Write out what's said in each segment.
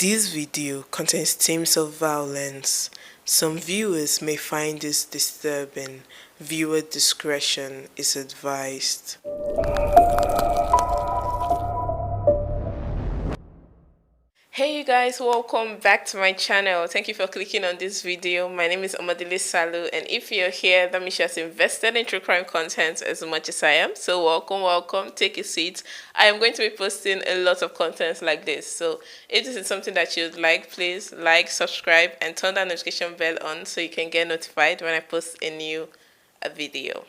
This video contains themes of violence. Some viewers may find this disturbing. Viewer discretion is advised. Hey you guys, welcome back to my channel. Thank you for clicking on this video. My name is Omodele Salu, and if you're here, that means you have invested in true crime content as much as I am. So welcome, take a seat. I am going to be posting a lot of content like this. So if this is something that you'd like, please like, subscribe, and turn that notification bell on so you can get notified when I post a new video.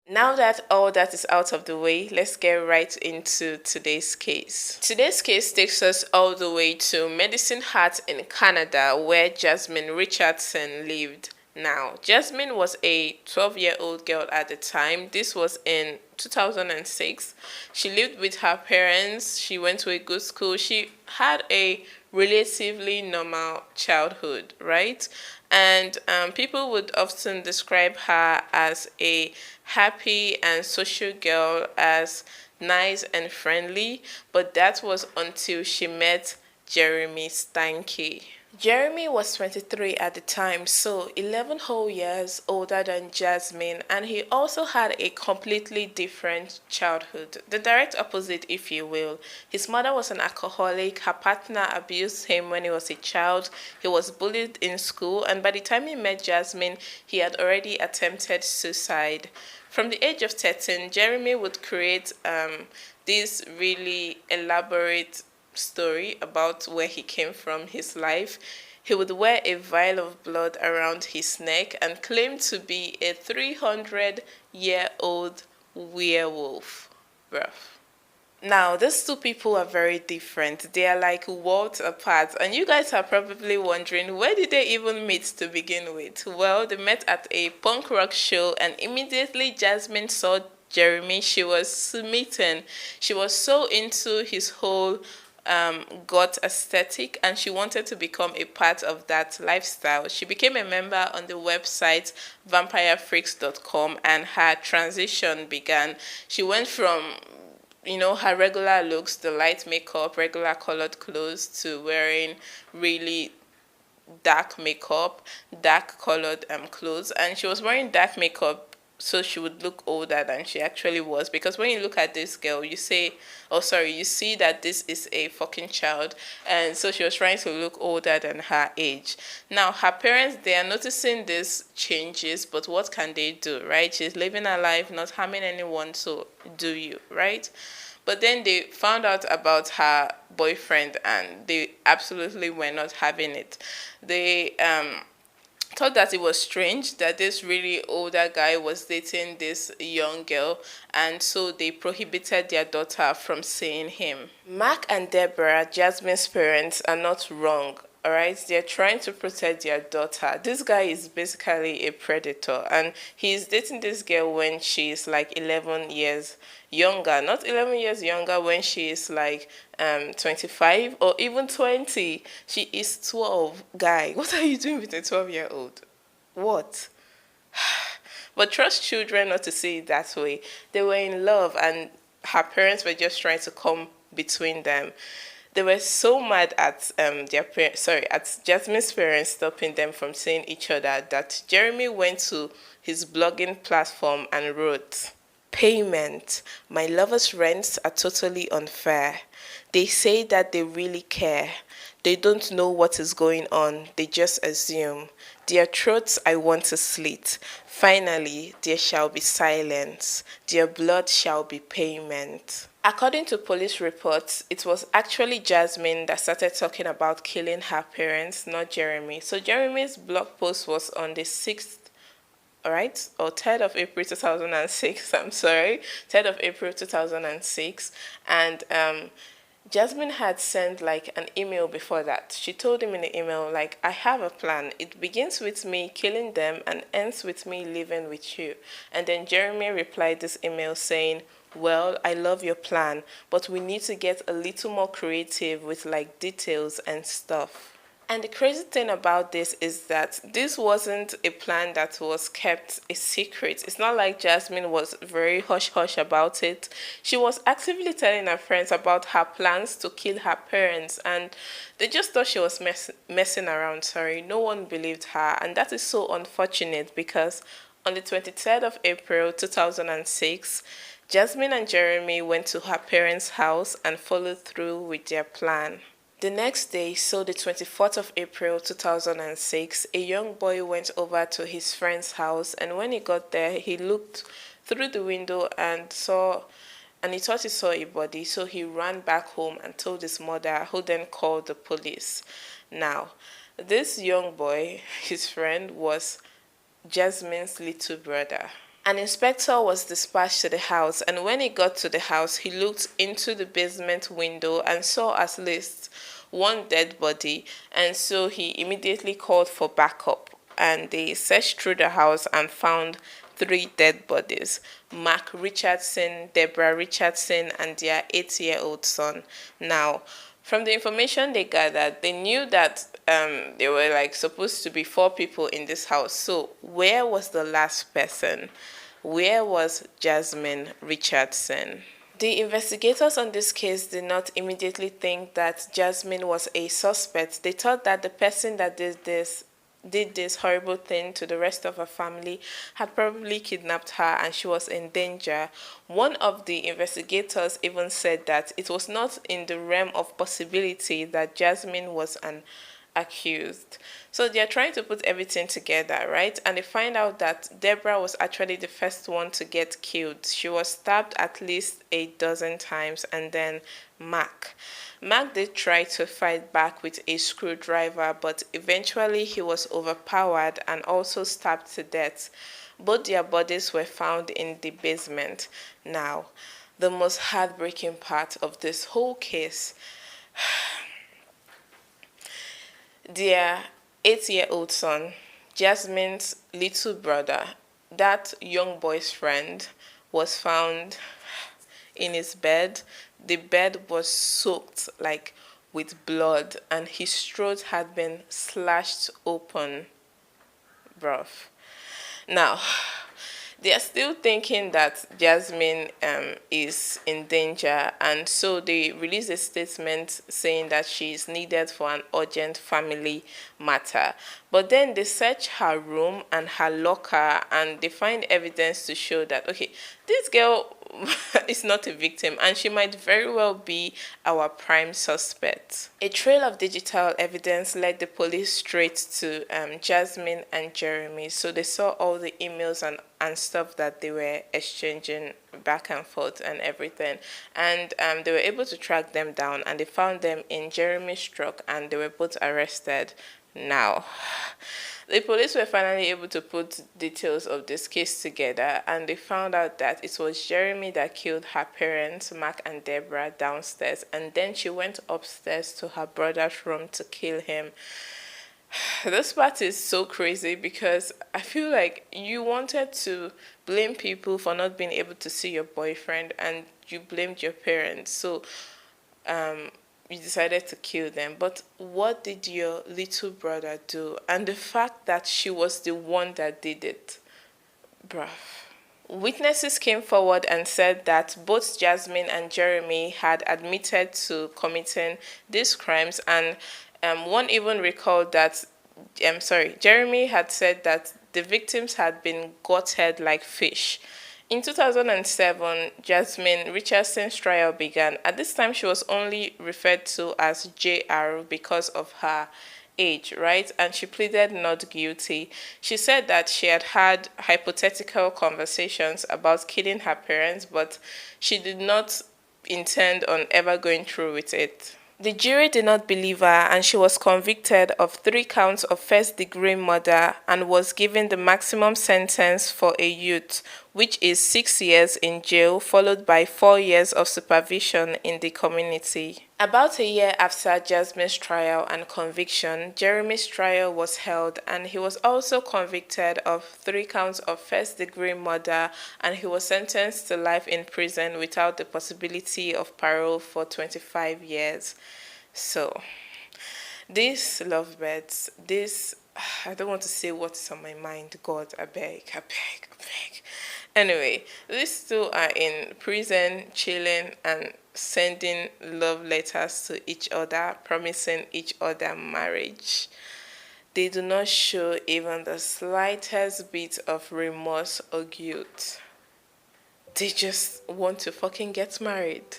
Now that all that is out of the way, let's get right into today's case. Today's case takes us all the way to Medicine Hat in Canada, where Jasmine Richardson lived. Now, Jasmine was a 12-year-old girl at the time. This was in 2006. She lived with her parents. She went to a good school. She had a relatively normal childhood, right? And people would often describe her as a happy and social girl, as nice and friendly, but that was until she met Jeremy Stanky. Jeremy was 23 at the time, so 11 whole years older than Jasmine, and he also had a completely different childhood. The direct opposite, if you will. His mother was an alcoholic, her partner abused him when he was a child, he was bullied in school, and by the time he met Jasmine, he had already attempted suicide. From the age of 13, Jeremy would create this really elaborate story about where he came from, his life. He would wear a vial of blood around his neck and claim to be a 300-year-old werewolf. Bruh. Now, these two people are very different. They are like worlds apart. And you guys are probably wondering, where did they even meet to begin with? Well, they met at a punk rock show, and immediately Jasmine saw Jeremy. She was smitten. She was so into his whole goth aesthetic, and she wanted to become a part of that lifestyle. She became a member on the website vampirefreaks.com, and her transition began. She went from her regular looks, the light makeup, regular colored clothes, to wearing really dark makeup, dark colored clothes. And she was wearing dark makeup so she would look older than she actually was, because when you look at this girl, you see that this is a fucking child. And so she was trying to look older than her age. Now her parents, they are noticing these changes, but what can they do, right? She's living her life, not harming anyone, so do you, right? But then they found out about her boyfriend, and they absolutely were not having it. They thought that it was strange that this really older guy was dating this young girl, and so they prohibited their daughter from seeing him. Mark and Deborah, Jasmine's parents, are not wrong. Alright, they're trying to protect their daughter. This guy is basically a predator, and he's dating this girl when she's like 11 years younger. Not 11 years younger, when she is like 25 or even 20. She is 12. Guy, what are you doing with a 12-year-old? What? But trust children not to see it that way. They were in love, and her parents were just trying to come between them. They were so mad at at Jasmine's parents stopping them from seeing each other, that Jeremy went to his blogging platform and wrote, "Payment. My lovers' rents are totally unfair. They say that they really care. They don't know what is going on. They just assume. Their throats I want to slit. Finally, there shall be silence. Their blood shall be payment." According to police reports, it was actually Jasmine that started talking about killing her parents, not Jeremy. So Jeremy's blog post was on the 6th, alright, or 3rd of April 2006, I'm sorry, 3rd of April 2006, and Jasmine had sent like an email before that. She told him in the email, like, "I have a plan. It begins with me killing them and ends with me living with you." And then Jeremy replied this email saying, "Well, I love your plan, but we need to get a little more creative with like details and stuff." And the crazy thing about this is that this wasn't a plan that was kept a secret. It's not like Jasmine was very hush hush about it. She was actively telling her friends about her plans to kill her parents, and they just thought she was messing around. Sorry, no one believed her, and that is so unfortunate because on the 23rd of April 2006, Jasmine and Jeremy went to her parents' house and followed through with their plan. The next day, so the 24th of April 2006, a young boy went over to his friend's house, and when he got there, he looked through the window and he thought he saw a body, so he ran back home and told his mother, who then called the police. Now, this young boy, his friend, was Jasmine's little brother. An inspector was dispatched to the house, and when he got to the house, he looked into the basement window and saw at least one dead body, and so he immediately called for backup. And they searched through the house and found 3 dead bodies: Mark Richardson, Deborah Richardson, and their 8-year-old son. Now, from the information they gathered, they knew that there were like supposed to be 4 people in this house. So where was the last person? Where was Jasmine Richardson? The investigators on this case did not immediately think that Jasmine was a suspect. They thought that the person that did this horrible thing to the rest of her family had probably kidnapped her and she was in danger. One of the investigators even said that it was not in the realm of possibility that Jasmine was an accused. So they're trying to put everything together, right? And they find out that Deborah was actually the first one to get killed. She was stabbed at least 12 times, and then Mark did try to fight back with a screwdriver, but eventually he was overpowered and also stabbed to death. Both their bodies were found in the basement. Now, the most heartbreaking part of this whole case, their 8-year-old son, Jasmine's little brother, that young boy's friend, was found in his bed. The bed was soaked like with blood, and his throat had been slashed open. Bruv. Now, they are still thinking that Jasmine is in danger, and so they released a statement saying that she is needed for an urgent family matter. But then they search her room and her locker, and they find evidence to show that, okay, this girl is not a victim, and she might very well be our prime suspect. A trail of digital evidence led the police straight to Jasmine and Jeremy. So they saw all the emails and stuff that they were exchanging back and forth and everything. And they were able to track them down, and they found them in Jeremy's truck, and they were both arrested. Now, the police were finally able to put details of this case together, and they found out that it was Jeremy that killed her parents, Mark and Deborah, downstairs, and then she went upstairs to her brother's room to kill him. This part is so crazy because I feel like you wanted to blame people for not being able to see your boyfriend, and you blamed your parents. So, you decided to kill them. But what did your little brother do? And the fact that she was the one that did it, bruh. Witnesses came forward and said that both Jasmine and Jeremy had admitted to committing these crimes, and one even recalled that, Jeremy had said that the victims had been gutted like fish. In 2007, Jasmine Richardson's trial began. At this time, she was only referred to as JR because of her age, right? And she pleaded not guilty. She said that she had had hypothetical conversations about killing her parents, but she did not intend on ever going through with it. The jury did not believe her, and she was convicted of 3 counts of first-degree murder and was given the maximum sentence for a youth, which is 6 years in jail, followed by 4 years of supervision in the community. About a year after Jasmine's trial and conviction, Jeremy's trial was held, and he was also convicted of 3 counts of first-degree murder, and he was sentenced to life in prison without the possibility of parole for 25 years. So, These lovebirds, this, I don't want to say what's on my mind. God, I beg, I beg, I beg. Anyway, these two are in prison, chilling and sending love letters to each other, promising each other marriage. They do not show even the slightest bit of remorse or guilt. They just want to fucking get married.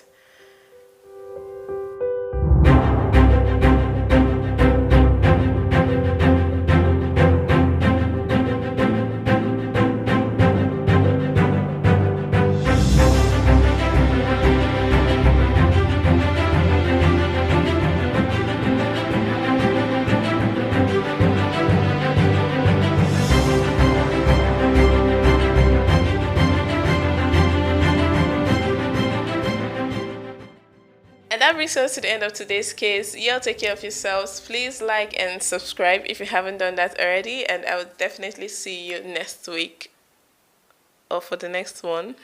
And that brings us to the end of today's case. Y'all take care of yourselves. Please like and subscribe if you haven't done that already. And I will definitely see you next week or for the next one.